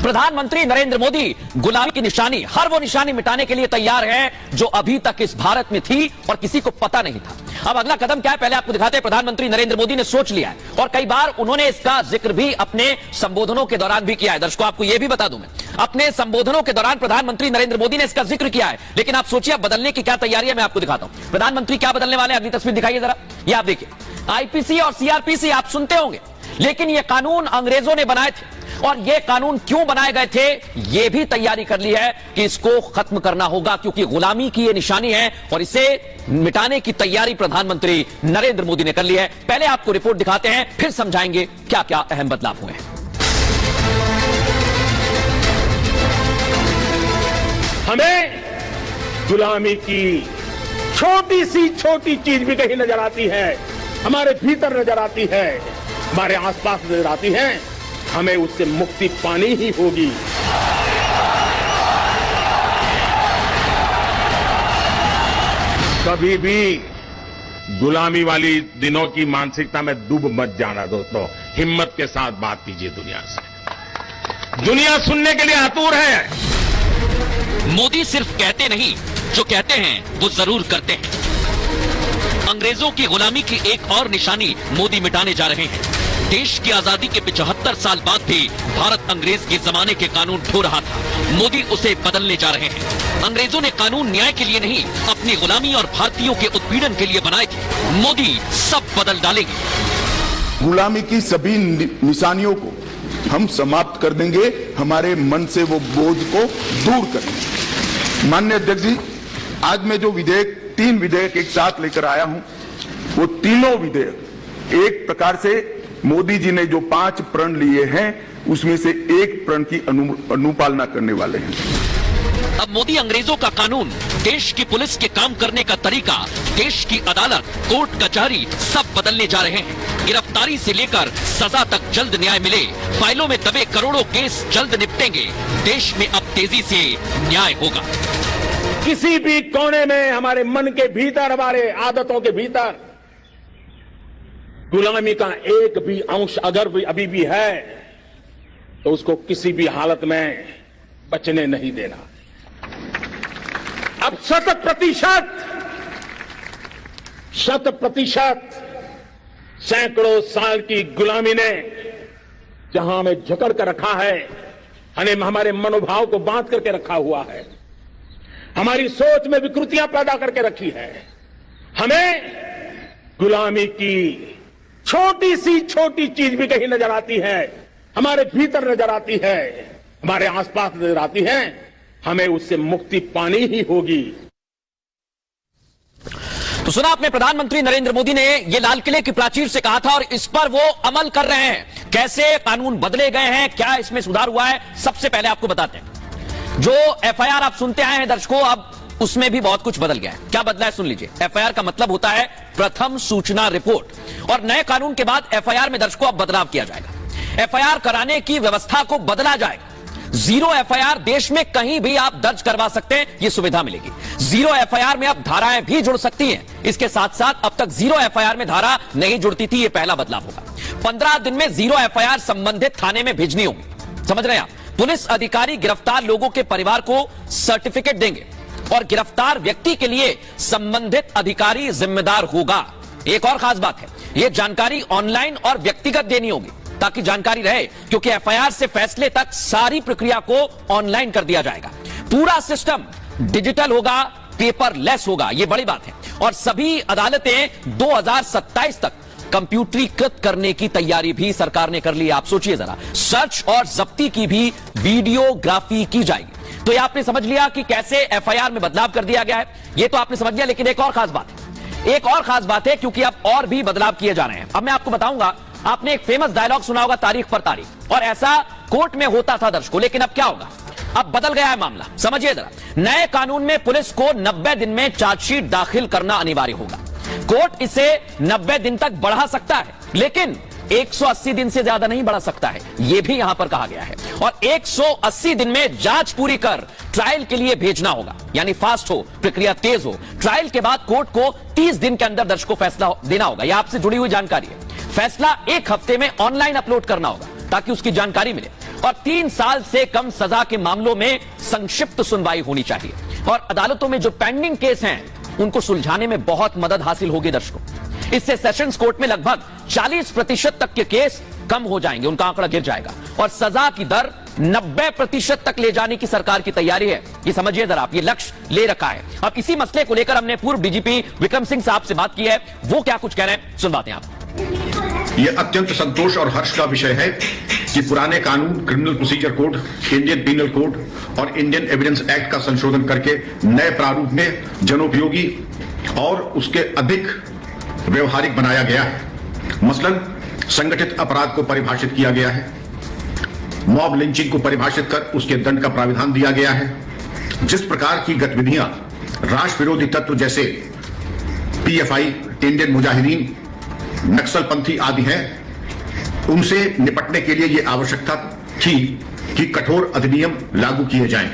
प्रधानमंत्री नरेंद्र मोदी गुलामी की निशानी, हर वो निशानी मिटाने के लिए तैयार है जो अभी तक इस भारत में थी और किसी को पता नहीं था। अब अगला कदम क्या है, पहले आपको दिखाते हैं। प्रधानमंत्री नरेंद्र मोदी ने सोच लिया है और कई बार उन्होंने इसका जिक्र भी अपने संबोधनों के दौरान भी किया है। दर्शकों, आपको यह भी बता दूं, मैं अपने संबोधनों के दौरान प्रधानमंत्री नरेंद्र मोदी ने इसका जिक्र किया है। लेकिन आप सोचिए अब बदलने की क्या तैयारी है, मैं आपको दिखाता हूं। प्रधानमंत्री क्या बदलने वाले हैं, अगली तस्वीर दिखाइए जरा। ये आप देखिए, आईपीसी और सीआरपीसी आप सुनते होंगे, लेकिन ये कानून अंग्रेजों ने बनाए थे और ये कानून क्यों बनाए गए थे, ये भी तैयारी कर ली है कि इसको खत्म करना होगा, क्योंकि गुलामी की ये निशानी है और इसे मिटाने की तैयारी प्रधानमंत्री नरेंद्र मोदी ने कर ली है। पहले आपको रिपोर्ट दिखाते हैं, फिर समझाएंगे क्या क्या अहम बदलाव हुए हैं। हमें गुलामी की छोटी सी छोटी चीज भी कहीं नजर आती है, हमारे भीतर नजर आती है, हमारे आसपास नजर आती है, हमें उससे मुक्ति पानी ही होगी। कभी भी गुलामी वाली दिनों की मानसिकता में डूब मत जाना दोस्तों। हिम्मत के साथ बात कीजिए दुनिया से, दुनिया सुनने के लिए आतुर है। मोदी सिर्फ कहते नहीं, जो कहते हैं वो जरूर करते हैं। अंग्रेजों की गुलामी की एक और निशानी मोदी मिटाने जा रहे हैं। देश की आजादी के 75 साल बाद भी भारत अंग्रेज के जमाने के कानून ढो रहा था, मोदी उसे बदलने जा रहे हैं। अंग्रेजों ने कानून न्याय के लिए नहीं, अपनी गुलामी और भारतीयों के उत्पीड़न के लिए बनाए थे। मोदी सब बदल डालेंगे। गुलामी की सभी निशानियों को हम समाप्त कर देंगे, हमारे मन से वो बोझ को दूर करेंगे। माननीय अध्यक्ष जी, आज मैं जो तीन विधेयक एक साथ लेकर आया हूं, वो तीनों विधेयक एक प्रकार से मोदी जी ने जो 5 प्रण लिए हैं उसमें से एक प्रण की अनुपालना करने वाले हैं। अब मोदी अंग्रेजों का कानून, देश की पुलिस के काम करने का तरीका, देश की अदालत, कोर्ट कचहरी सब बदलने जा रहे हैं। गिरफ्तारी से लेकर सजा तक जल्द न्याय मिले, फाइलों में दबे करोड़ों केस जल्द निपटेंगे। देश में अब तेजी से न्याय होगा। किसी भी कोने में हमारे मन के भीतर, हमारे आदतों के भीतर गुलामी का एक भी अंश अगर भी अभी भी है तो उसको किसी भी हालत में बचने नहीं देना। अब 100% सैकड़ों साल की गुलामी ने जहां हमें जकड़ कर रखा है, हमारे मनोभाव को बांध करके रखा हुआ है, हमारी सोच में विकृतियां पैदा करके रखी है। हमें गुलामी की छोटी सी छोटी चीज भी कहीं नजर आती है, हमारे भीतर नजर आती है, हमारे आसपास नजर आती है, हमें उससे मुक्ति पानी ही होगी। तो सुना आपने, प्रधानमंत्री नरेंद्र मोदी ने यह लाल किले की प्राचीर से कहा था और इस पर वो अमल कर रहे हैं। कैसे कानून बदले गए हैं, क्या इसमें सुधार हुआ है, सबसे पहले आपको बताते हैं। जो एफआईआर आप सुनते आए हैं दर्शकों, अब उसमें भी बहुत कुछ बदल गया है। क्या बदला है सुन लीजिए। एफआईआर का मतलब होता है प्रथम सूचना रिपोर्ट, और नए कानून के बाद एफआईआर में दर्शकों अब बदलाव किया जाएगा। एफआईआर कराने की व्यवस्था को बदला जाएगा। 0 एफआईआर देश में कहीं भी आप दर्ज करवा सकते हैं, यह सुविधा मिलेगी। 0 एफआईआर में अब धाराएं भी जुड़ सकती हैं। इसके साथ साथ अब तक 0 एफआईआर में धारा नहीं जुड़ती थी, यह पहला बदलाव होगा। 15 दिन में 0 एफआईआर संबंधित थाने में भेजनी होगी। समझ रहे हैं आप? पुलिस अधिकारी गिरफ्तार लोगों के परिवार को सर्टिफिकेट देंगे और गिरफ्तार व्यक्ति के लिए संबंधित अधिकारी जिम्मेदार होगा। एक और खास बात है, यह जानकारी ऑनलाइन और व्यक्तिगत देनी होगी ताकि जानकारी रहे, क्योंकि एफआईआर से फैसले तक सारी प्रक्रिया को ऑनलाइन कर दिया जाएगा। पूरा सिस्टम डिजिटल होगा, पेपरलेस होगा, यह बड़ी बात है। और सभी अदालतें 2027 तक कंप्यूटरीकृत करने की तैयारी भी सरकार ने कर ली है। आप सोचिए जरा, सर्च और जब्ती की भी वीडियोग्राफी की जाएगी। तो ये आपने समझ लिया कि कैसे एफआईआर में बदलाव कर दिया गया है, ये तो आपने समझ लिया। लेकिन एक और खास बात है, क्योंकि अब और भी बदलाव किए जा रहे हैं। अब मैं आपको बताऊंगा, आपने एक फेमस डायलॉग सुना होगा, तारीख पर तारीख, और ऐसा कोर्ट में होता था दर्शकों। लेकिन अब क्या होगा, अब बदल गया है मामला। समझिए जरा, नए कानून में पुलिस को 90 दिन में चार्जशीट दाखिल करना अनिवार्य होगा। कोर्ट इसे 90 दिन तक बढ़ा सकता है, लेकिन 180 दिन से ज्यादा नहीं बढ़ा सकता है, यह भी यहां पर कहा गया है। और 180 दिन में जांच पूरी कर ट्रायल के लिए भेजना होगा, यानी फास्ट हो, प्रक्रिया तेज हो। ट्रायल के बाद कोर्ट को 30 दिन के अंदर दर्शकों फैसला देना होगा। यह आपसे जुड़ी हुई जानकारी है। फैसला 1 हफ्ते में ऑनलाइन अपलोड करना होगा ताकि उसकी जानकारी मिले। और 3 साल से कम सजा के मामलों में संक्षिप्त सुनवाई होनी चाहिए और अदालतों में जो पेंडिंग केस हैं उनको सुलझाने में बहुत मदद हासिल होगी दर्शकों। इससे सेशंस कोर्ट में लगभग 40% तक के केस कम हो जाएंगे, उनका आंकड़ा गिर जाएगा और सजा की दर 90% तक ले जाने की सरकार की तैयारी है। ये समझिए जरा आप, ये लक्ष्य ले रखा है। अब इसी मसले को लेकर हमने पूर्व डीजीपी विक्रम सिंह साहब से बात की है, वो क्या कुछ कह रहे हैं सुनवाते हैं आप। यह अत्यंत संतोष और हर्ष का विषय है कि पुराने कानून criminal procedure code, Indian penal code और इंडियन एविडेंस एक्ट का संशोधन करके नए प्रारूप में जनोपयोगी और उसके अधिक व्यवहारिक बनाया गया है। मसलन संगठित अपराध को परिभाषित किया गया है, मॉब लिंचिंग को परिभाषित कर उसके दंड का प्राविधान दिया गया है। जिस प्रकार की गतिविधियां राष्ट्र विरोधी तत्व जैसे पीएफआई, इंडियन मुजाहिदीन, नक्सलपंथी आदि हैं, उनसे निपटने के लिए यह आवश्यकता थी कि कठोर अधिनियम लागू किए जाएं।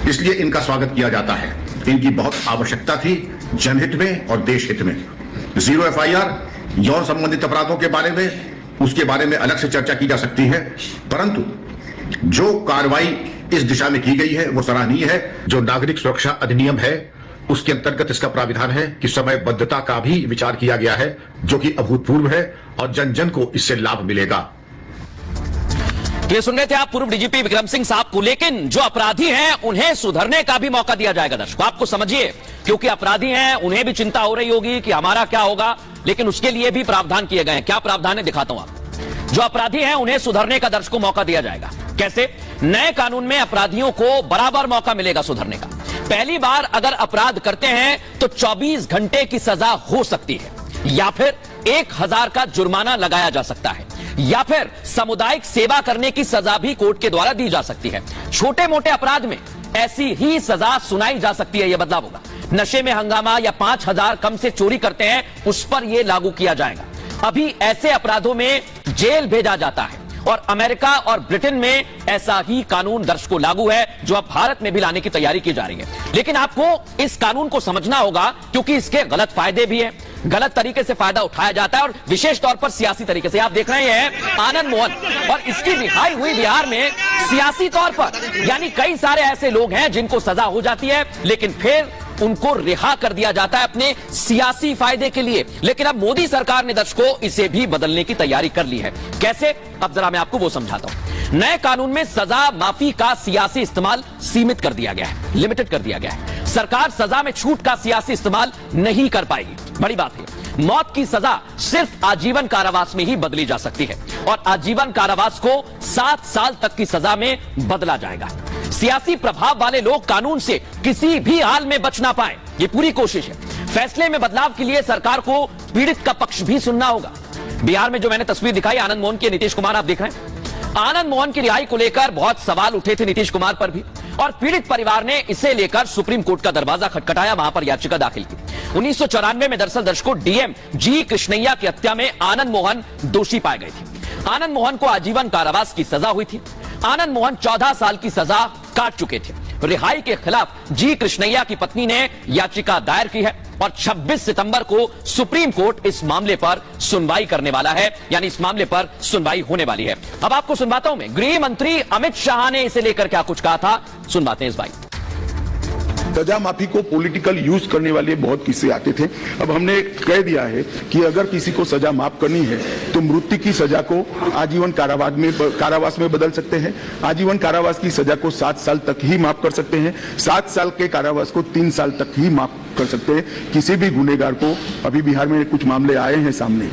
इसलिए इनका स्वागत किया जाता है। इनकी बहुत आवश्यकता थी जनहित में और देश हित में। 0 FIR यौन संबंधित अपराधों के बारे में, उसके बारे में अलग से चर्चा की जा सकती है, परंतु जो कार्रवाई इस दिशा में की गई है वो सराहनीय है। जो नागरिक सुरक्षा अधिनियम है उसके अंतर्गत इसका प्राविधान है कि समयबद्धता का भी विचार किया गया है, जो कि अभूतपूर्व है और जन जन को इससे लाभ मिलेगा। ये सुन रहे थे आप पूर्व डीजीपी विक्रम सिंह साहब को, लेकिन जो अपराधी हैं उन्हें सुधरने का भी मौका दिया जाएगा दर्शकों। आपको समझिए, क्योंकि अपराधी हैं उन्हें भी चिंता हो रही होगी कि हमारा क्या होगा, लेकिन उसके लिए भी प्रावधान किए गए हैं। क्या प्रावधान है दिखाता हूं आप। जो अपराधी हैं उन्हें सुधरने का दर्शकों मौका दिया जाएगा। कैसे? नए कानून में अपराधियों को बराबर मौका मिलेगा सुधरने का। पहली बार अगर अपराध करते हैं तो 24 घंटे की सजा हो सकती है, या फिर 1000 का जुर्माना लगाया जा सकता है, या फिर सामुदायिक सेवा करने की सजा भी कोर्ट के द्वारा दी जा सकती है। छोटे मोटे अपराध में ऐसी ही सजा सुनाई जा सकती है। यह बदलाव होगा। नशे में हंगामा या 5000 कम से चोरी करते हैं उस पर यह लागू किया जाएगा। अभी ऐसे अपराधों में जेल भेजा जाता है और अमेरिका और ब्रिटेन में ऐसा ही कानून दर्शकों लागू है, जो अब भारत में भी लाने की तैयारी की जा रही है। लेकिन आपको इस कानून को समझना होगा, क्योंकि इसके गलत फायदे भी हैं, गलत तरीके से फायदा उठाया जाता है और विशेष तौर पर सियासी तरीके से। आप देख रहे हैं आनंद मोहन, और इसकी रिहाई हुई बिहार में सियासी तौर पर, यानी कई सारे ऐसे लोग हैं जिनको सजा हो जाती है लेकिन फिर उनको रिहा कर दिया जाता है अपने सियासी फायदे के लिए। लेकिन अब मोदी सरकार ने दर्शकों इसे भी बदलने की तैयारी कर ली है। कैसे? अब जरा मैं आपको वो समझाता हूं। नए कानून में सजा माफी का सियासी इस्तेमाल सीमित कर दिया गया है, लिमिटेड कर दिया गया है। सरकार सजा में छूट का सियासी इस्तेमाल नहीं कर पाएगी। बड़ी बात है, मौत की सजा सिर्फ आजीवन कारावास में ही बदली जा सकती है और आजीवन कारावास को 7 साल तक की सजा में बदला जाएगा। सियासी प्रभाव वाले लोग कानून से किसी भी हाल में बच ना पाए, ये पूरी कोशिश है। फैसले में बदलाव के लिए सरकार को पीड़ित का पक्ष भी सुनना होगा। बिहार में जो मैंने तस्वीर दिखाई आनंद मोहन की, नीतीश कुमार आप देख रहे हैं, आनंद मोहन की रिहाई को लेकर बहुत सवाल उठे थे नीतीश कुमार पर भी, और पीड़ित परिवार ने इसे लेकर सुप्रीम कोर्ट का दरवाजा खटखटाया, वहां पर याचिका दाखिल की। 1994 में दरअसल दर्शकों डीएम जी कृष्णैया की हत्या में आनंद मोहन दोषी पाए गए थे। आनंद मोहन को आजीवन कारावास की सजा हुई थी। आनंद मोहन 14 साल की सजा काट चुके थे। रिहाई के खिलाफ जी कृष्णैया की पत्नी ने याचिका दायर की है और 26 सितंबर को सुप्रीम कोर्ट इस मामले पर सुनवाई करने वाला है, यानी इस मामले पर सुनवाई होने वाली है। अब आपको सुनवाता हूं मैं, गृह मंत्री अमित शाह ने इसे लेकर क्या कुछ कहा था, सुनवाते हैं इस भाई। सजा माफी को पॉलिटिकल यूज करने वाले बहुत किस्से आते थे। अब हमने कह दिया है कि अगर किसी को सजा माफ करनी है तो मृत्यु की सजा को आजीवन कारावास में बदल सकते हैं। आजीवन कारावास की सजा को 7 साल तक ही माफ कर सकते हैं। 7 साल के कारावास को 3 साल तक ही माफ कर सकते हैं। किसी भी गुनेगार को, अभी बिहार में कुछ मामले आए हैं सामने,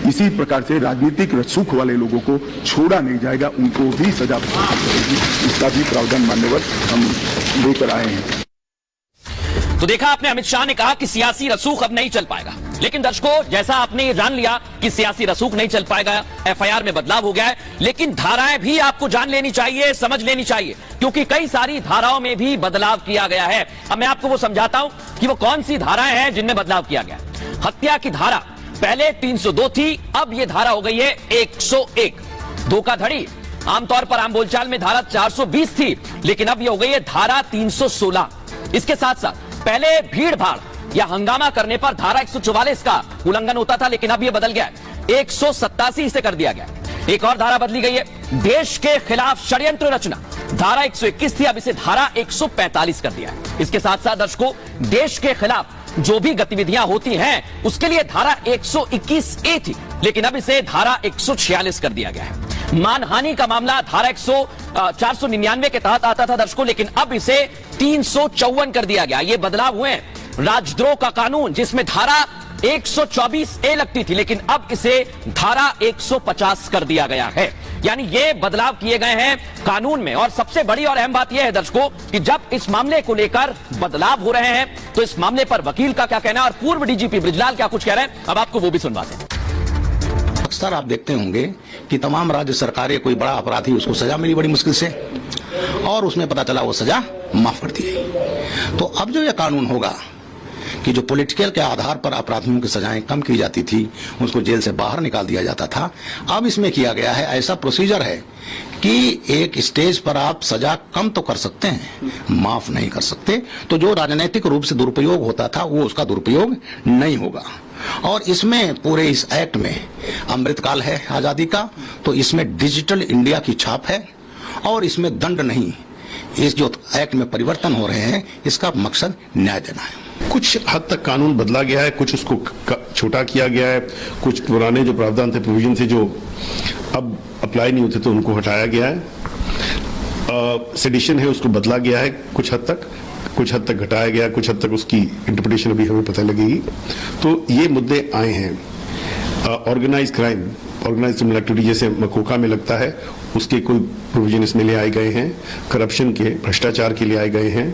इसी प्रकार से राजनीतिक रसूख वाले लोगों को छोड़ा नहीं जाएगा, उनको भी सजा मिलेगी। इसका भी प्रावधान मान्यवर हम लेकर आए हैं। तो देखा आपने, अमित शाह ने कहा कि सियासी रसूख अब नहीं चल पाएगा। लेकिन दर्शकों, जैसा आपने ये जान लिया कि सियासी रसूख नहीं चल पाएगा, एफआईआर में बदलाव हो गया है, लेकिन धाराएं भी आपको जान लेनी चाहिए, समझ लेनी चाहिए, क्योंकि कई सारी धाराओं में भी बदलाव किया गया है। अब मैं आपको वो समझाता हूं कि वो कौन सी धाराएं हैं जिनमें बदलाव किया गया। हत्या की धारा पहले 302 थी, अब ये धारा हो गई है 101। धोखाधड़ी आमतौर पर आम बोलचाल में धारा 420 थी, लेकिन अब ये हो गई है धारा 316। इसके साथ साथ पहले भीड़ भाड़ या हंगामा करने पर धारा 144 का उल्लंघन होता था, लेकिन अब यह बदल गया, 187 से कर दिया गया। एक और धारा बदली गई है, देश के खिलाफ षड्यंत्र रचना। धारा 121 थी, अब इसे धारा 145 कर दिया है। इसके साथ साथ दर्शकों, देश के खिलाफ जो भी गतिविधियां होती हैं उसके लिए धारा 121A थी, लेकिन अब इसे धारा 146 कर दिया गया है। मानहानि का मामला धारा 499 के तहत आता था दर्शकों, लेकिन अब इसे 354 कर दिया गया। ये बदलाव हुए हैं। राजद्रोह का कानून जिसमें धारा 124A लगती थी, लेकिन अब इसे धारा 150 कर दिया गया है। यानी ये बदलाव किए गए हैं कानून में। और सबसे बड़ी और अहम बात यह है दर्शकों कि जब इस मामले को लेकर बदलाव हो रहे हैं तो इस मामले पर वकील का क्या कहना है और पूर्व डीजीपी बृजलाल क्या कुछ कह रहे हैं, अब आपको वो भी सुनवाते हैं। अक्सर आप देखते होंगे कि तमाम राज्य सरकारें, कोई बड़ा अपराधी उसको सजा मिली बड़ी मुश्किल से, और उसमें पता चला वो सजा माफ कर दी गई। तो अब जो यह कानून होगा कि जो पॉलिटिकल के आधार पर अपराधियों की सजाएं कम की जाती थी, उसको जेल से बाहर निकाल दिया जाता था, अब इसमें किया गया है ऐसा प्रोसीजर है कि एक स्टेज पर आप सजा कम तो कर सकते हैं, माफ नहीं कर सकते। तो जो राजनीतिक रूप से दुरुपयोग होता था वो उसका दुरुपयोग नहीं होगा। और इसमें पूरे इस एक्ट में अमृतकाल है आजादी का, तो इसमें डिजिटल इंडिया की छाप है और इसमें दंड नहीं। इस जो एक्ट में परिवर्तन हो रहे हैं इसका मकसद न्याय देना है। कुछ हद तक कानून बदला गया है, कुछ उसको छोटा किया गया है, कुछ पुराने जो प्रावधान थे, प्रोविजन थे जो अब अप्लाई नहीं होते तो उनको हटाया गया है। सेडिशन है उसको बदला गया है कुछ हद तक घटाया गया, कुछ हद तक उसकी इंटरप्रिटेशन अभी हमें पता लगेगी। तो ये मुद्दे आए हैं। Organize crime, organize criminal activity जैसे मकोका में लगता है, उसके कुल प्रोविजन इसमें ले आए गए हैं। करप्शन के, भ्रष्टाचार के लिए आए गए हैं।